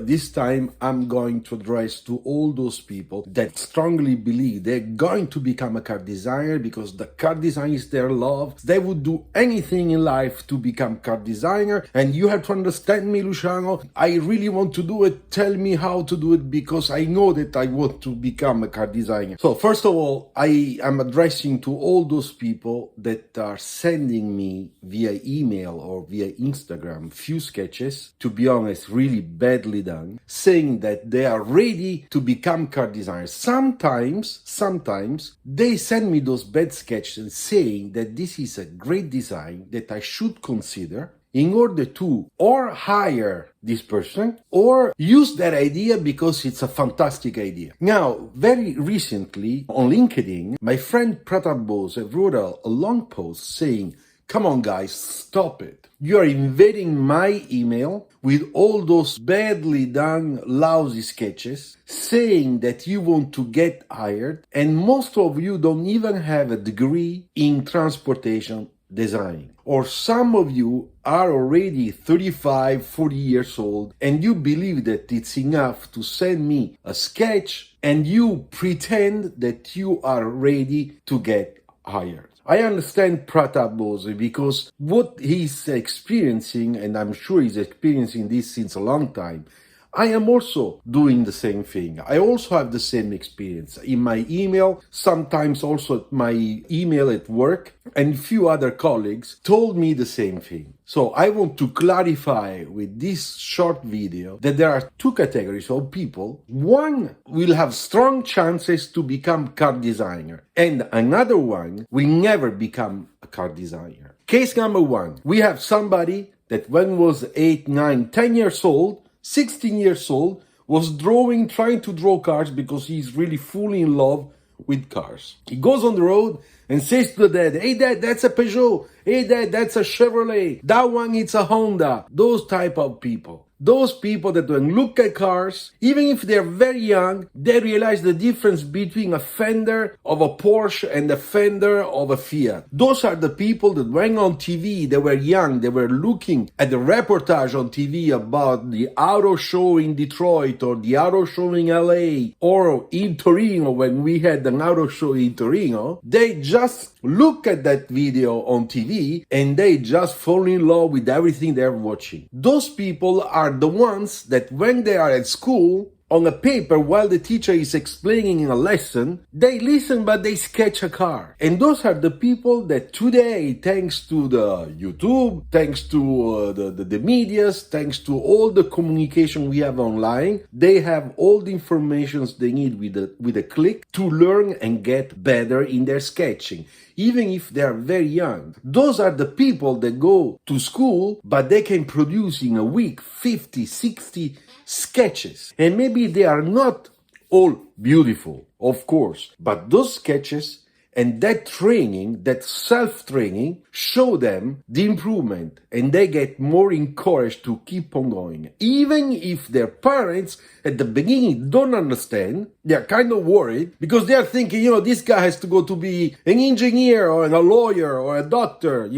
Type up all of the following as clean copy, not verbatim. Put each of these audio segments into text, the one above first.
this time I'm going to address to all those people that strongly believe they're going to become a car designer because the car design is their love. They would do anything in life to become car designer. And you have to understand me, Luciano. I really want to do it. Tell me how to do it because I know that I want to become a car designer. So first of all, I am addressing to all those people that are sending me via email or via Instagram few sketches, to be honest, really badly done, saying that they are ready to become car designers. Sometimes they send me those bad sketches saying that this is a great design that I should consider in order to or hire this person or use that idea because it's a fantastic idea. Now, very recently on LinkedIn, my friend Pratap Bose wrote a long post saying, "Come on guys, stop it. You are invading my email with all those badly done, lousy sketches, saying that you want to get hired, and most of you don't even have a degree in transportation design. Or some of you are already 35, 40 years old, and you believe that it's enough to send me a sketch and you pretend that you are ready to get hired." I understand Pratap Bose because what he's experiencing, and I'm sure he's experiencing this since a long time, I am also doing the same thing. I also have the same experience in my email, sometimes also my email at work, and few other colleagues told me the same thing. So I want to clarify with this short video that there are two categories of people. One will have strong chances to become car designer, and another one will never become a car designer. Case number one, we have somebody that when was 8, 9, 10 years old, 16 years old, was trying to draw cars because he's really fully in love with cars. He goes on the road and says to the dad, "Hey dad, that's a Peugeot. Hey dad, that's a Chevrolet. That one, it's a Honda." Those type of people. Those people that when look at cars, even if they're very young, they realize the difference between a fender of a Porsche and a fender of a Fiat. Those are the people that when on TV, they were young, they were looking at the reportage on TV about the auto show in Detroit or the auto show in LA or in Torino when we had an auto show in Torino. They just look at that video on TV and they just fall in love with everything they're watching. Those people are the ones that when they are at school, on a paper while the teacher is explaining in a lesson, they listen but they sketch a car. And those are the people that today, thanks to the YouTube, thanks to the medias, thanks to all the communication we have online, they have all the information they need with a click to learn and get better in their sketching, even if they are very young. Those are the people that go to school, but they can produce in a week 50, 60 sketches. And maybe they are not all beautiful, of course, but those sketches and that training, that self-training, show them the improvement and they get more encouraged to keep on going. Even if their parents at the beginning don't understand, they're kind of worried because they're thinking, this guy has to go to be an engineer or a lawyer or a doctor,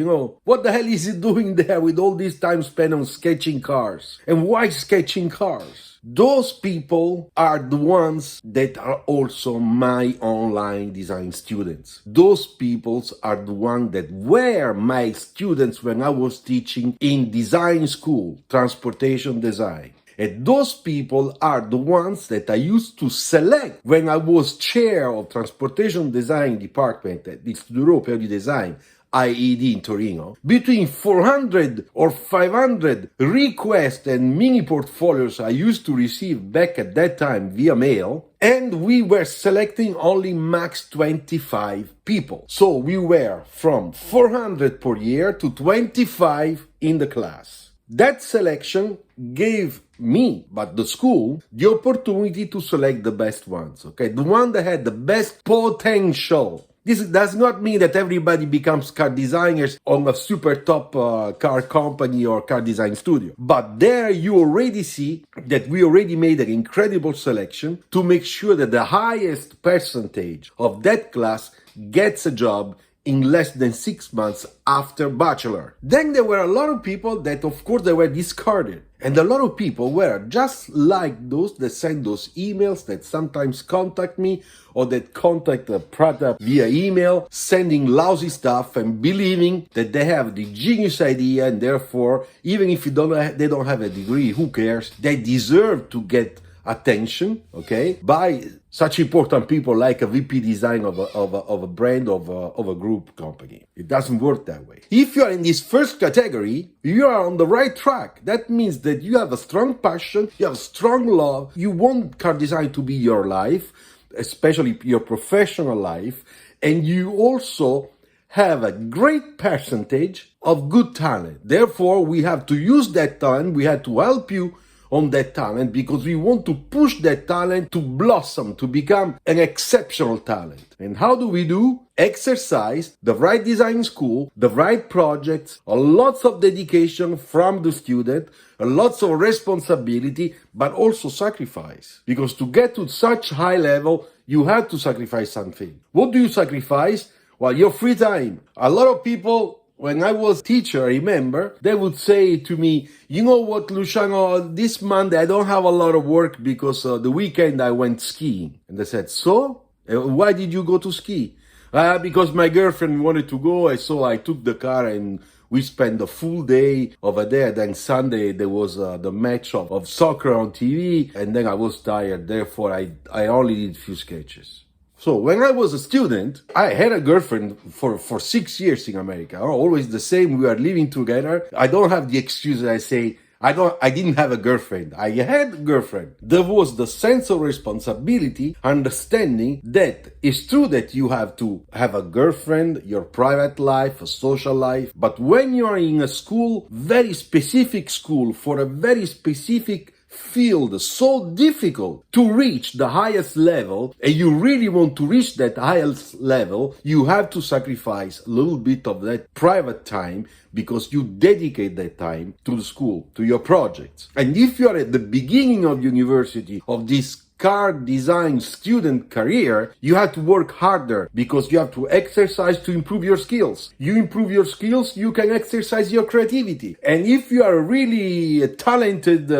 what the hell is he doing there with all this time spent on sketching cars? And why sketching cars? Those people are the ones that are also my online design students. Those people are the ones that were my students when I was teaching in design school, transportation design. And those people are the ones that I used to select when I was chair of transportation design department at the Istituto Europeo di Design, IED in Torino, between 400 or 500 requests and mini portfolios I used to receive back at that time via mail, and we were selecting only max 25 people. So we were from 400 per year to 25 in the class. That selection gave me, but the school, the opportunity to select the best ones, okay? The one that had the best potential. This does not mean that everybody becomes car designers on a super top car company or car design studio. But there you already see that we already made an incredible selection to make sure that the highest percentage of that class gets a job in less than 6 months after bachelor. Then there were a lot of people that, of course, they were discarded. And a lot of people were just like those that send those emails, that sometimes contact me or that contact Prada via email, sending lousy stuff and believing that they have the genius idea, and therefore, even if they don't have a degree, who cares? They deserve to get attention, okay, by such important people like a VP design of a brand, of a group company. It doesn't work that way. If you are in this first category, you are on the right track. That means that you have a strong passion, you have strong love, you want car design to be your life, especially your professional life, and you also have a great percentage of good talent. Therefore, we have to use that talent, we have to help you on that talent, because we want to push that talent to blossom, to become an exceptional talent. And how do we do? Exercise, the right design school, the right projects, lots of dedication from the student, lots of responsibility, but also sacrifice. Because to get to such high level, you have to sacrifice something. What do you sacrifice? Well, your free time. A lot of people, when I was teacher, I remember, they would say to me, you know what, Luciano, this Monday I don't have a lot of work because the weekend I went skiing. And I said, so? Why did you go to ski? Because my girlfriend wanted to go, so I took the car and we spent the full day over there. Then Sunday there was the match of soccer on TV, and then I was tired, therefore I only did a few sketches. So when I was a student, I had a girlfriend for 6 years in America. Always the same. We are living together. I don't have the excuse that I say, I didn't have a girlfriend. I had a girlfriend. There was the sense of responsibility, understanding that it's true that you have to have a girlfriend, your private life, a social life. But when you are in a school, very specific school, for a very specific field, so difficult to reach the highest level, and you really want to reach that highest level, you have to sacrifice a little bit of that private time, because you dedicate that time to the school, to your projects. And if you are at the beginning of university, of this car design student career, you have to work harder, because you have to exercise to improve your skills. You improve your skills, you can exercise your creativity. And if you are really talented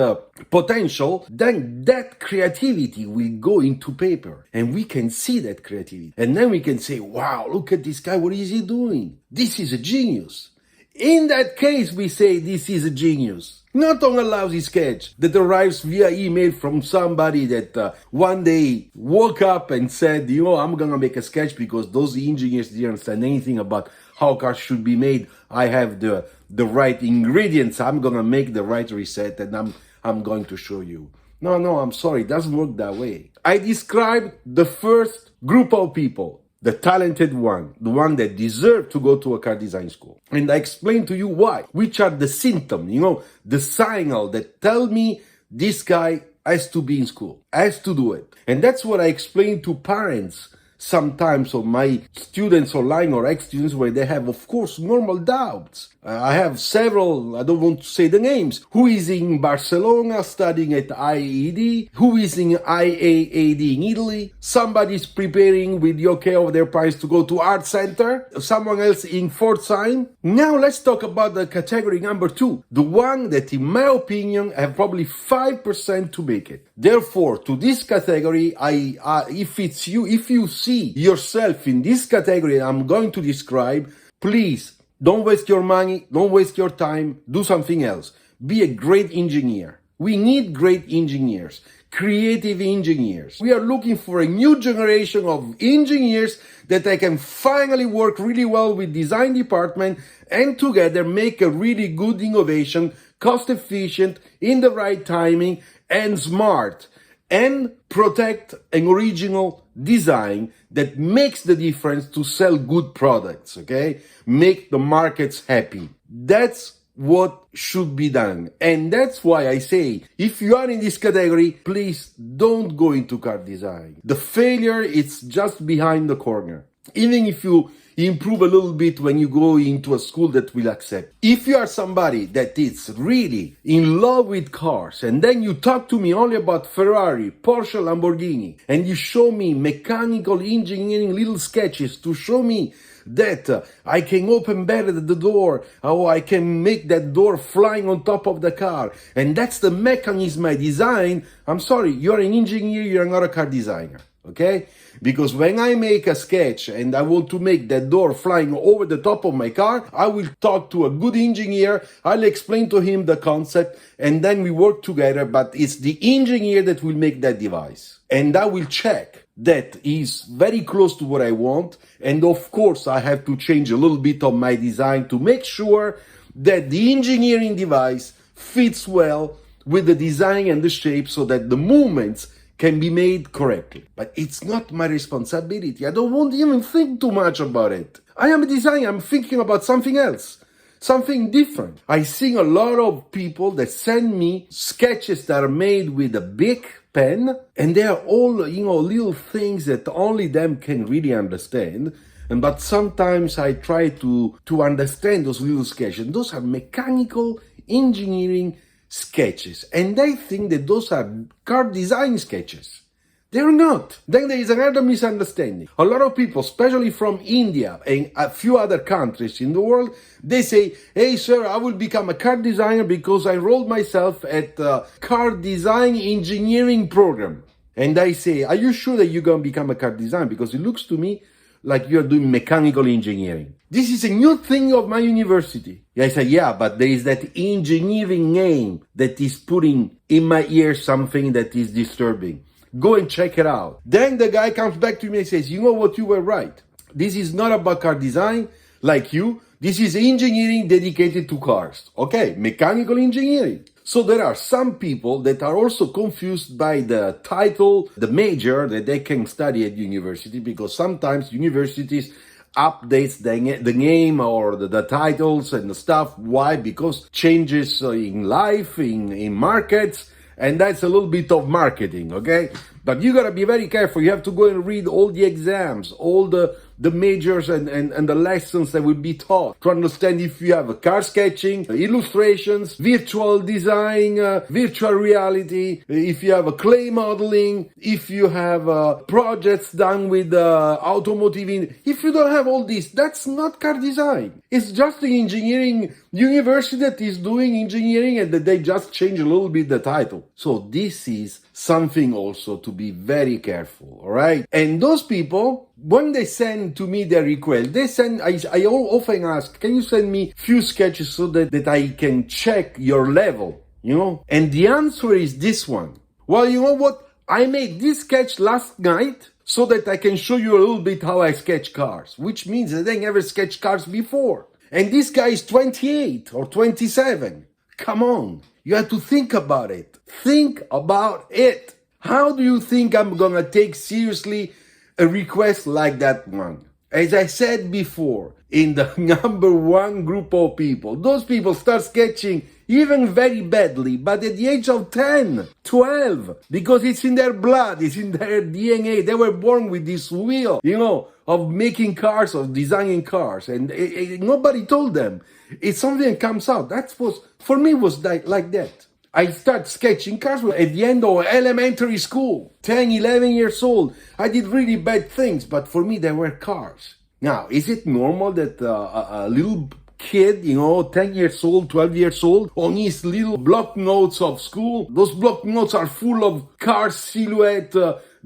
potential, then that creativity will go into paper, and we can see that creativity. And then we can say, wow, look at this guy, what is he doing? This is a genius. In that case, we say this is a genius. Not on a lousy sketch that arrives via email from somebody that one day woke up and said, you know, I'm gonna make a sketch because those engineers didn't understand anything about how cars should be made. I have the right ingredients. I'm gonna make the right reset, and I'm going to show you. No, I'm sorry, it doesn't work that way. I described the first group of people, the talented one, the one that deserved to go to a car design school. And I explained to you why, which are the symptoms, the signal that tell me this guy has to be in school, has to do it. And that's what I explain to parents sometimes of my students online or ex-students, where they have, of course, normal doubts. I have several, I don't want to say the names, who is in Barcelona studying at IED, who is in IAAD in Italy, somebody is preparing with the okay of their parents to go to art center, someone else in Pforzheim. Now let's talk about the category number 2, the one that in my opinion have probably 5% to make it. Therefore, to this category, if it's you, if you see yourself in this category I'm going to describe, please don't waste your money, don't waste your time, do something else. Be a great engineer. We need great engineers, creative engineers. We are looking for a new generation of engineers that I can finally work really well with design department and together make a really good innovation, cost efficient, in the right timing, and smart, and protect an original design that makes the difference to sell good products, okay? Make the markets happy. That's what should be done. And that's why I say, if you are in this category, please don't go into car design. The failure is just behind the corner. Even if improve a little bit when you go into a school that will accept. If you are somebody that is really in love with cars, and then you talk to me only about Ferrari, Porsche, Lamborghini, and you show me mechanical engineering little sketches to show me that I can open better the door, or I can make that door flying on top of the car, and that's the mechanism I design, I'm sorry, you're an engineer, you're not a car designer, okay? Because when I make a sketch and I want to make that door flying over the top of my car, I will talk to a good engineer, I'll explain to him the concept, and then we work together, but it's the engineer that will make that device. And I will check that is very close to what I want, and of course I have to change a little bit of my design to make sure that the engineering device fits well with the design and the shape so that the movements can be made correctly. But it's not my responsibility. I don't want to even think too much about it. I am a designer, I'm thinking about something else, something different. I see a lot of people that send me sketches that are made with a big pen, and they are all, little things that only them can really understand. But sometimes I try to understand those little sketches. Those are mechanical engineering sketches, and they think that those are car design sketches. They're not. Then there is another misunderstanding. A lot of people, especially from India and a few other countries in the world, they say, hey sir, I will become a car designer because I enrolled myself at a car design engineering program. And I say, are you sure that you're going to become a car designer? Because it looks to me like you're doing mechanical engineering. This is a new thing of my university. I say, yeah, but there is that engineering name that is putting in my ear something that is disturbing. Go and check it out. Then the guy comes back to me and says, you know what, you were right. This is not about car design like you. This is engineering dedicated to cars. Okay, mechanical engineering. So there are some people that are also confused by the title, the major that they can study at university, because sometimes universities updates the name or the titles and the stuff. Why? Because changes in life, in markets, and that's a little bit of marketing, okay? But you gotta be very careful. You have to go and read all the exams, all the majors and the lessons that will be taught to understand if you have a car sketching, illustrations, virtual design, virtual reality, if you have a clay modeling, if you have projects done with automotive. If you don't have all this, that's not car design. It's just the engineering university that is doing engineering, and that they just change a little bit the title. So this is something also to be very careful, all right? And those people, when they send to me their request, I often ask, can you send me few sketches so that I can check your level, And the answer is this one. Well, you know what? I made this sketch last night so that I can show you a little bit how I sketch cars, which means that I never sketched cars before. And this guy is 28 or 27. Come on. You have to think about it. Think about it. How do you think I'm gonna take seriously a request like that one? As I said before, in the number one group of people, those people start sketching even very badly, but at the age of 10, 12, because it's in their blood, it's in their DNA. They were born with this will, of making cars, of designing cars, and nobody told them. It's something that comes out. For me, was like that. I start sketching cars at the end of elementary school, 10, 11 years old. I did really bad things, but for me, they were cars. Now, is it normal that a little kid, 10 years old, 12 years old, on his little block notes of school, those block notes are full of car silhouette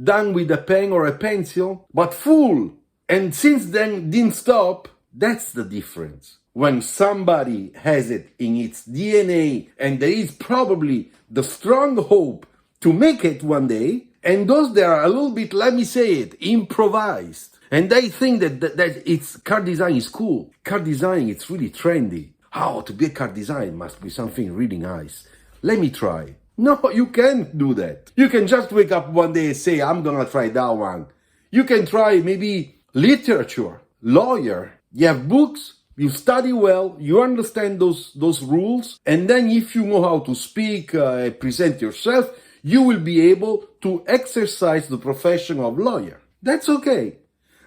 done with a pen or a pencil, but full. And since then, didn't stop. That's the difference. When somebody has it in its DNA, and there is probably the strong hope to make it one day, and those that are a little bit, let me say it, improvised, and they think that it's car design is cool. Car design, it's really trendy. How to be a car design must be something really nice. Let me try. No, you can't do that. You can just wake up one day and say, I'm gonna try that one. You can try maybe literature, lawyer. You have books. You study well, you understand those rules, and then if you know how to speak, present yourself, you will be able to exercise the profession of lawyer. That's okay.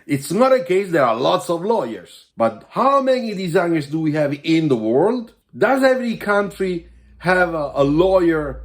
It's not a case there are lots of lawyers. But how many designers do we have in the world? Does every country have a lawyer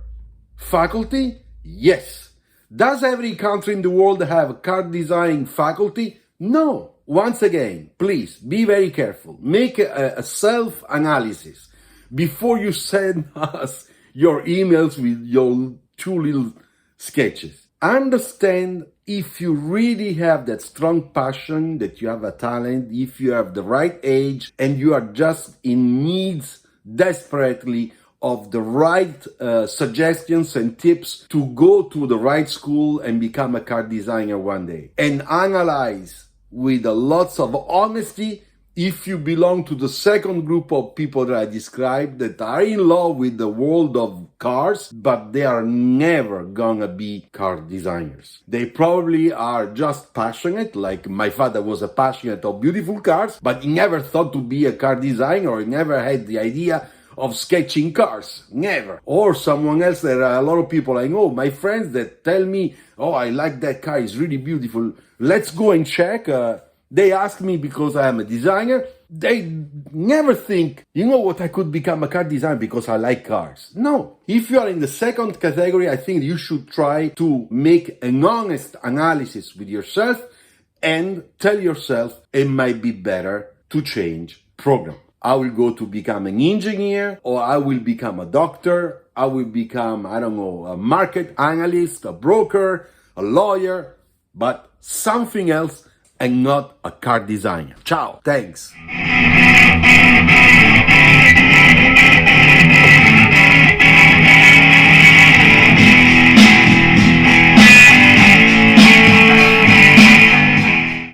faculty? Yes. Does every country in the world have a card design faculty? No. Once again, please be very careful. Make a self-analysis before you send us your emails with your 2 little sketches. Understand if you really have that strong passion, that you have a talent, if you have the right age, and you are just in needs desperately of the right suggestions and tips to go to the right school and become a card designer one day. And analyze with lots of honesty if you belong to the second group of people that I described that are in love with the world of cars, but they are never gonna be car designers. They probably are just passionate, like my father was a passionate of beautiful cars, but he never thought to be a car designer, or he never had the idea of sketching cars. Never. Or someone else. There are a lot of people I know, my friends, that tell me, oh, I like that car, it's really beautiful. Let's go and check. They ask me because I am a designer. They never think, you know what, I could become a car designer because I like cars. No. If you are in the second category, I think you should try to make an honest analysis with yourself and tell yourself it might be better to change program. I will go to become an engineer, or I will become a doctor. I will become, I don't know, a market analyst, a broker, a lawyer, but something else and not a car designer. Ciao. Thanks.